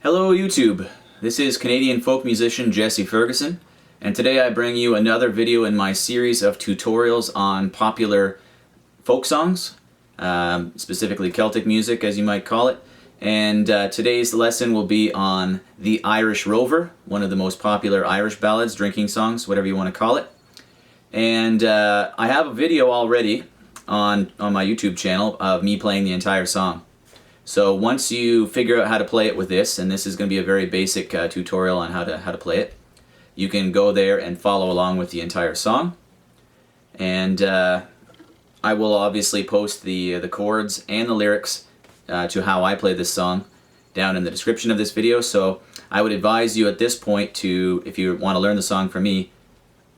Hello YouTube, this is Canadian folk musician Jesse Ferguson, and today I bring you another video in my series of tutorials on popular folk songs, specifically Celtic music as you might call it. And today's lesson will be on the Irish Rover, one of the most popular Irish ballads, drinking songs, whatever you want to call it. And I have a video already on my YouTube channel of me playing the entire song. So once you figure out how to play it with this, and this is going to be a very basic tutorial on how to play it, you can go there and follow along with the entire song. And I will obviously post the chords and the lyrics to how I play this song down in the description of this video. So I would advise you at this point to, if you want to learn the song from me,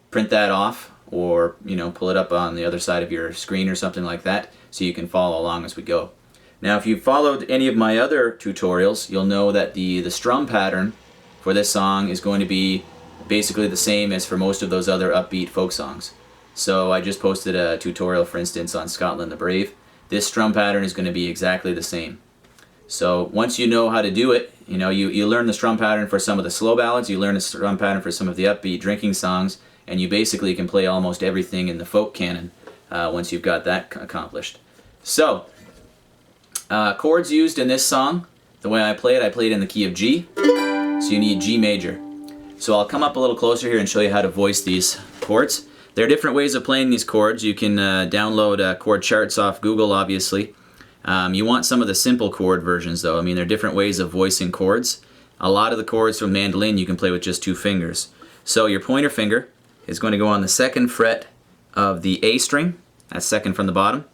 print that off, or pull it up on the other side of your screen or something like that, so you can follow along as we go. Now, if you've followed any of my other tutorials, you'll know that the strum pattern for this song is going to be basically the same as for most of those other upbeat folk songs. So I just posted a tutorial, for instance, on Scotland the Brave. This strum pattern is going to be exactly the same. So once you know how to do it, you learn the strum pattern for some of the slow ballads, you learn the strum pattern for some of the upbeat drinking songs, and you basically can play almost everything in the folk canon once you've got that accomplished. So, chords used in this song, the way I play it in the key of G, so you need G major. So I'll come up a little closer here and show you how to voice these chords. There are different ways of playing these chords. You can download chord charts off Google, obviously. You want some of the simple chord versions though. I mean, there are different ways of voicing chords. A lot of the chords from Mandolin you can play with just 2 fingers. So your pointer finger is going to go on the 2nd fret of the A string, that's 2nd from the bottom.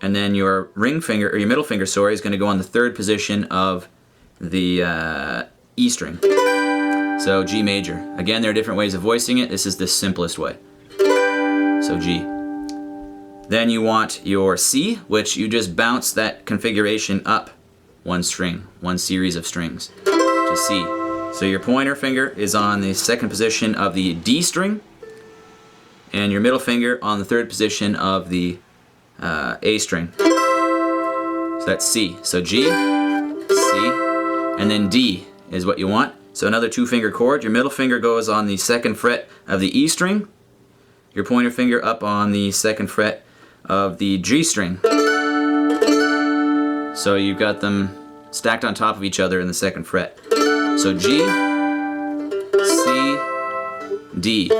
And then your ring finger, or your middle finger, sorry, is going to go on the 3rd position of the E string. So G major. Again, there are different ways of voicing it. This is the simplest way. So G. Then you want your C, which you just bounce that configuration up 1 string, 1 series of strings to C. So your pointer finger is on the 2nd position of the D string, and your middle finger on the 3rd position of the A string. So that's C. So G, C, and then D is what you want. So another 2-finger chord. Your middle finger goes on the 2nd fret of the E string. Your pointer finger up on the 2nd fret of the G string. So you've got them stacked on top of each other in the 2nd fret. So G, C, D.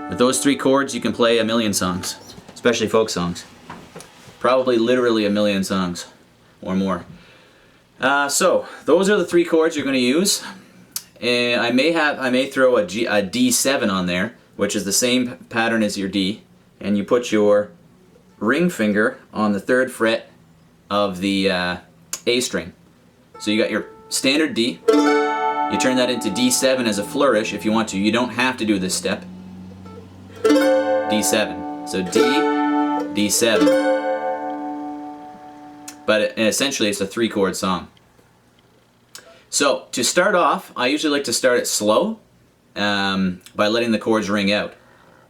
With those 3 chords you can play a million songs, especially folk songs. Probably literally a million songs or more. So those are the 3 chords you're going to use. And I may throw a D7 on there, which is the same pattern as your D, and you put your ring finger on the 3rd fret of the A string. So you got your standard D. You turn that into D7 as a flourish if you want to. You don't have to do this step. D7. So D, D7. But essentially it's a 3-chord song. So to start off, I usually like to start it slow by letting the chords ring out.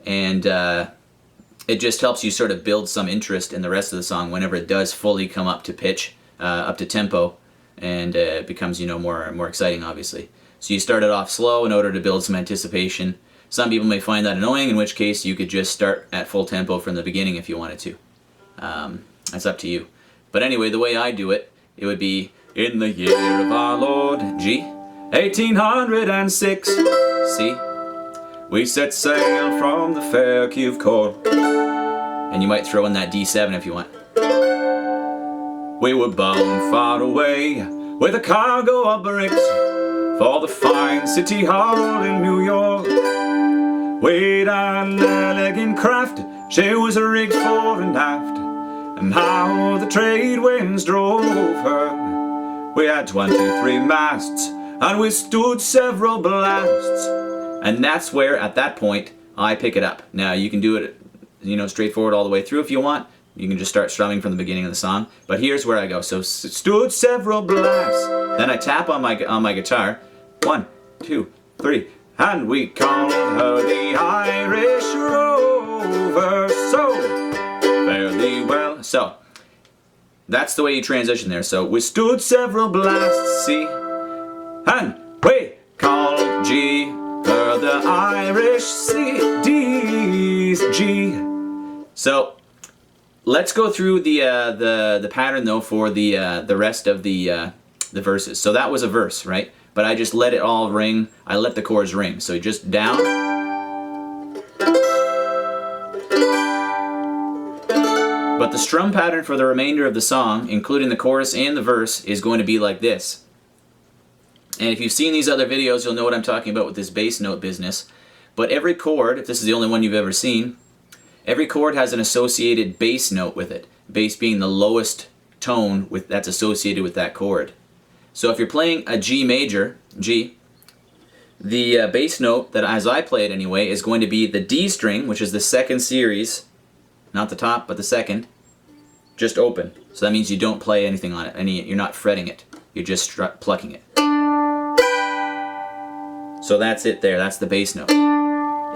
And it just helps you sort of build some interest in the rest of the song whenever it does fully come up to pitch, up to tempo, and it becomes more exciting, obviously. So you start it off slow in order to build some anticipation. Some people may find that annoying, in which case you could just start at full tempo from the beginning if you wanted to. That's up to you. But anyway, the way I do it, it would be, in the year of our Lord, G, 1806, C, we set sail from the fair quay of Cork. And you might throw in that D7 if you want. We were bound far away with a cargo of bricks for the fine city hall in New York. We'd an elegant craft, she was rigged fore and aft, and how the trade winds drove her. We had 23 masts, and we stood several blasts. And that's where, at that point, I pick it up. Now, you can do it, straightforward all the way through if you want. You can just start strumming from the beginning of the song. But here's where I go. So, stood several blasts. Then I tap on my guitar. 1, 2, 3. And we called her the Irish Rover. So, fare thee well. So, that's the way you transition there. So we stood several blasts, C, and we called G, heard the Irish C, D's G. So let's go through the pattern though for the rest of the verses. So that was a verse, right? But I just let it all ring. I let the chords ring. So just down. But the strum pattern for the remainder of the song, including the chorus and the verse, is going to be like this. And if you've seen these other videos, you'll know what I'm talking about with this bass note business. But every chord, if this is the only one you've ever seen, every chord has an associated bass note with it. Bass being the lowest tone that's associated with that chord. So if you're playing a G major, G, the bass note, that as I play it anyway, is going to be the D string, which is the second series, not the top, but the second, just open. So that means you don't play anything on it, you're not fretting it, you're just plucking it. So that's it there, that's the bass note.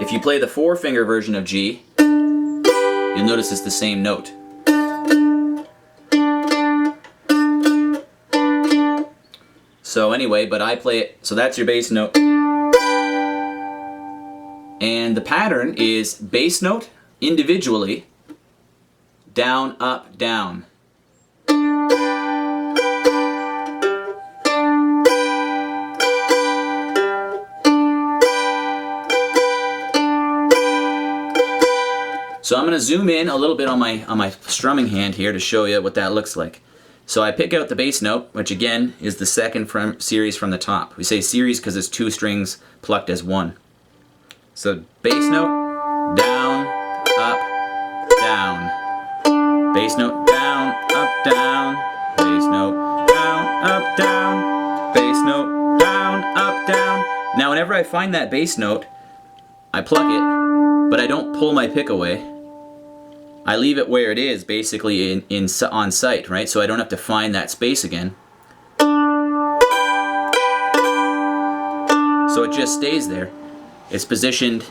If you play the 4-finger version of G, you'll notice it's the same note. So anyway, but I play it, so that's your bass note. And the pattern is bass note individually, down, up, down. So I'm going to zoom in a little bit on my strumming hand here to show you what that looks like. So I pick out the bass note, which again is the second series from the top. We say series because it's 2 strings plucked as one. So bass note, down, up, down. Bass note, down, up, down. Bass note, down, up, down. Bass note, down, up, down. Now whenever I find that bass note, I pluck it, but I don't pull my pick away. I leave it where it is, basically on site, right? So I don't have to find that space again. So it just stays there. It's positioned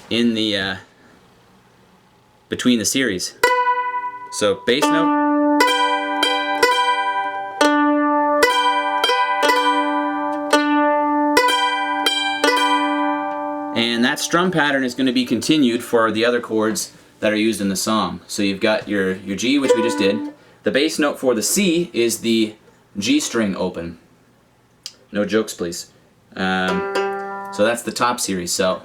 in the between the series. So bass note, and that strum pattern is going to be continued for the other chords that are used in the song. So you've got your G, which we just did. The bass note for the C is the G string open. No jokes, please. So that's the top series. So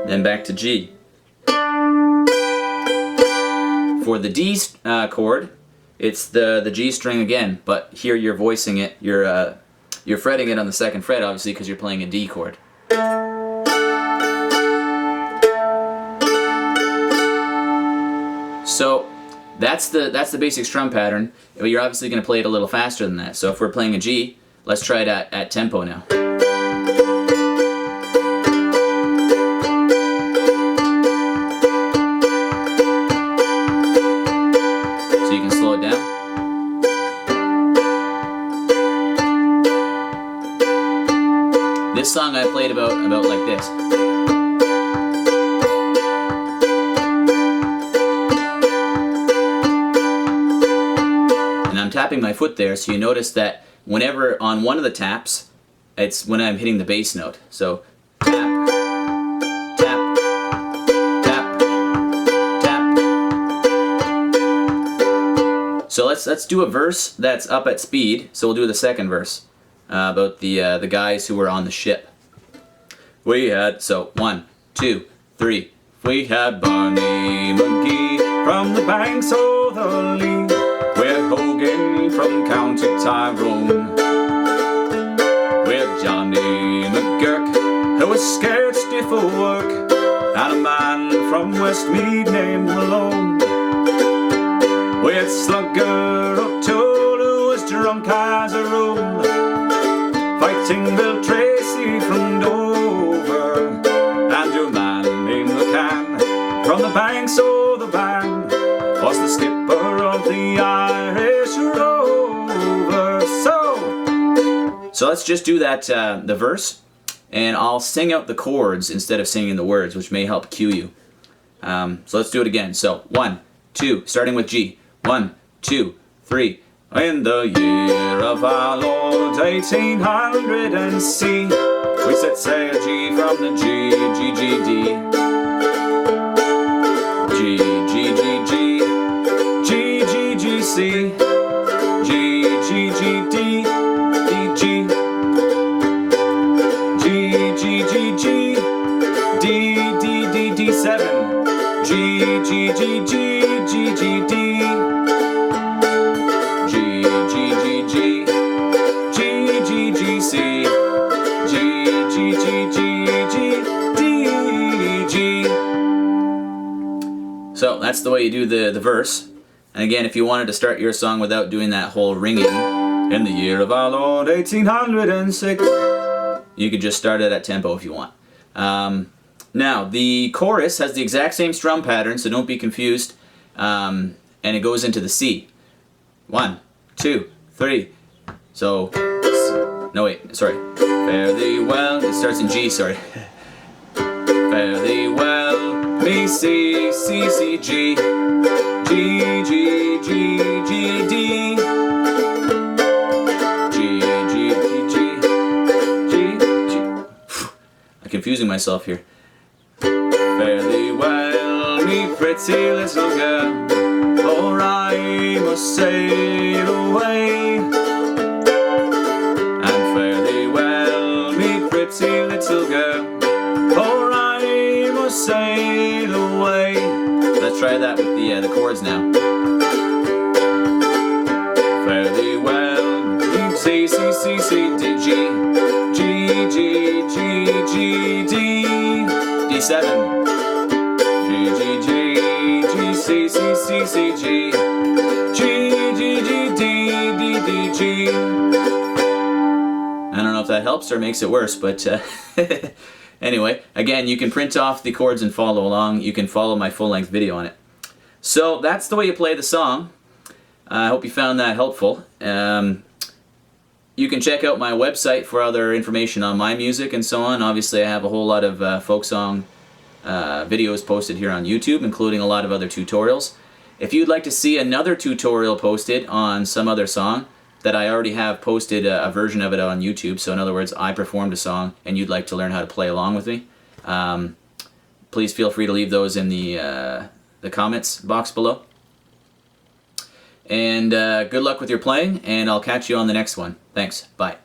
then back to G. For the D chord, it's the G string again, but here you're voicing it. You're fretting it on the 2nd fret, obviously, because you're playing a D chord. So that's the basic strum pattern. You're obviously going to play it a little faster than that. So if we're playing a G, let's try it at tempo now. So you can slow it down. This song I played about like this. And I'm tapping my foot there, so you notice that whenever on one of the taps, it's when I'm hitting the bass note. So tap, tap, tap, tap. So let's do a verse that's up at speed. So we'll do the 2nd verse. About the guys who were on the ship. We had, so 1, 2, 3. We had Barney McGee from the banks of the Lee. We had Hogan from County Tyrone. We had Johnny McGurk, who was scared stiff of work, and a man from Westmead named Malone. We had Slugger O'Toole, who was drunk as a roll, fighting Bill Tracy from Dover, and your man named McCann from the banks of the Bann was the skipper of the Irish Rover. So let's just do that, the verse, and I'll sing out the chords instead of singing the words, which may help cue you. So let's do it again. So 1, 2, starting with G. 1, 2, 3. In the year of our Lord 1800 and C, we set sail G from the G, G, G, D. G, G, G, G, G, G, G, C, G, G, G, D, D, G, G, G, G, G, D, D, D, D7, G, G, G, G, G, G, D. So that's the way you do the verse. And again, if you wanted to start your song without doing that whole ringing, in the year of our Lord 1806, you could just start it at tempo if you want. Now, the chorus has the exact same strum pattern, so don't be confused. And it goes into the C. 1, 2, 3. So, no wait, sorry. Fare thee well, it starts in G, sorry. Fare thee well, me C, C, C, G, G, G, G, G, D, G, G, G, G, G, G. I'm confusing myself here. Fare thee well, me pretty little girl, for I must sail away. And fare thee well, me pretty little girl, for I must sail away. Let's try that with the chords now. Fare thee well, C, C, C, C, D, G, G, G, G, G, D, D7, G, G, G, G, C, C, C, C, G, G, G, G, D, D, D, G. I don't know if that helps or makes it worse, but anyway, again, you can print off the chords and follow along. You can follow my full-length video on it. So that's the way you play the song. I hope you found that helpful. You can check out my website for other information on my music and so on. Obviously, I have a whole lot of folk song videos posted here on YouTube, including a lot of other tutorials. If you'd like to see another tutorial posted on some other song, that I already have posted a version of it on YouTube. So in other words, I performed a song and you'd like to learn how to play along with me, please feel free to leave those in the comments box below. And good luck with your playing, and I'll catch you on the next one. Thanks. Bye.